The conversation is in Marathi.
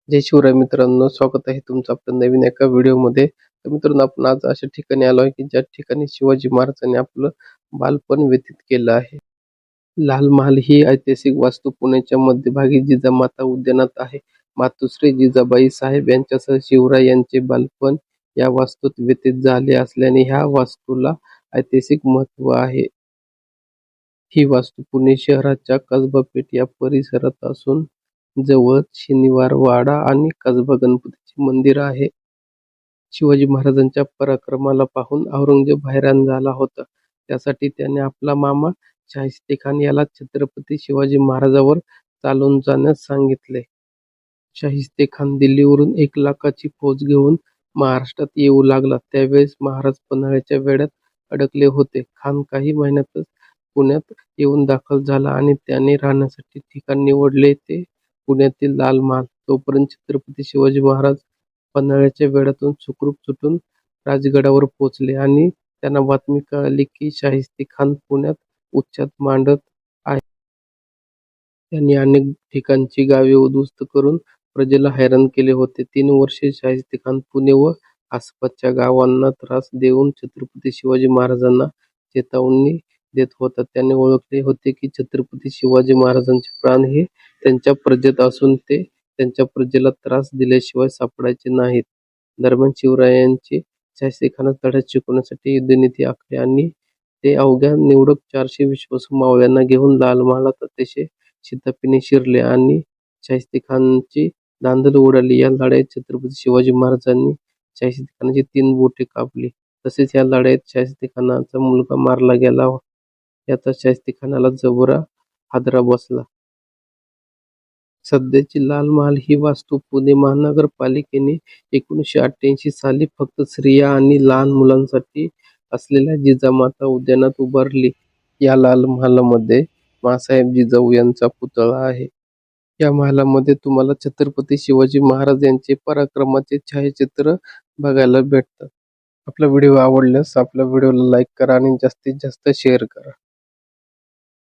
जय शिवराय मित्रांनो, स्वागत आहे तुमचं आपल्या नवीन एका व्हिडिओमध्ये. तर मित्रांनो, आपण आज अशा ठिकाणी आलो आहे की ज्या ठिकाणी शिवाजी महाराजांनी आपलं बालपण व्यतीत केलं आहे. लाल महाल ही ऐतिहासिक वास्तू पुण्याच्या मध्यभागी जिजामाता उद्यानात आहे. मातोश्री जिजाबाई साहेब यांच्यासह शिवराय यांचे बालपण या वास्तूत व्यतीत झाले असल्याने ह्या वास्तूला ऐतिहासिक महत्त्व आहे. ही वास्तू पुणे शहराच्या कसबा पेठ या परिसरात असून जवळच शनिवार वाडा आणि कसबा गणपतीचे मंदिर आहे. शिवाजी महाराजांच्या पराक्रमाला पाहून औरंगजेब हैराण झाला होता. त्यासाठी त्याने आपला मामा शाहिस्तेखान याला छत्रपती शिवाजी महाराजांवर चालून जाण्यास सांगितले. शाहिस्तेखान दिल्लीवरून 1,00,000ची फौज घेऊन महाराष्ट्रात येऊ लागला. त्यावेळेस महाराज पन्हाळ्याच्या वेढ्यात अडकले होते. खान काही महिन्यातच पुण्यात येऊन दाखल झाला आणि त्याने राहण्यासाठी ठिकाण निवडले ते पुण्यातील लाल महाल. तोपर्यंत छत्रपती शिवाजी महाराज पन्हाळ्याच्या वेढ्यातून सुखरूप सुटून राजगडावर पोहोचले आणि त्यांना बातमी कळाली की शाहिस्तेखान पुण्यात उच्चात मांडत आहे. त्यांनी अनेक ठिकाणची गावे उद्ध्वस्त करून प्रजेला हैराण केले होते. 3 वर्षे शाहिस्तेखान पुणे व आसपासच्या गावांना त्रास देऊन छत्रपती शिवाजी महाराजांना चेतावणी देत होता. त्याने ओळखले होते की छत्रपती शिवाजी महाराजांचे प्राण हे त्यांच्या प्रजेत असून ते त्यांच्या प्रजेला त्रास दिल्याशिवाय सापडायचे नाहीत. दरम्यान शिवरायांचे शाहिस्तेखानास धडा शिकवण्यासाठी युद्धनीती आखली आणि ते अवघ्या निवडक 400 विश्वासू मावळ्यांना घेऊन लाल महालात अतिशय शिताफीने शिरले आणि शाहिस्तेखानाची धांदल उडाली. या लढाईत छत्रपती शिवाजी महाराजांनी शाहिस्तेखानाची 3 बोटे कापली. तसेच या लढाईत शाहिस्तेखानाचा मुलगा मारला गेला. याचा शाहिस्तेखानाला जबरा हादरा बसला. सध्याची लाल महाल ही वास्तू पुणे महानगरपालिकेने 1988 साली फक्त स्त्रिया आणि लहान मुलांसाठी असलेल्या जिजामाता उद्यानात उभारली. या लाल महालामध्ये माँसाहेब जिजाऊ यांचा पुतळा आहे. या महालामध्ये तुम्हाला छत्रपती शिवाजी महाराज यांचे पराक्रमाचे छायाचित्र बघायला भेटतात. आपला व्हिडिओ आवडल्यास आपल्या व्हिडिओला लाईक करा आणि जास्तीत जास्त शेअर करा.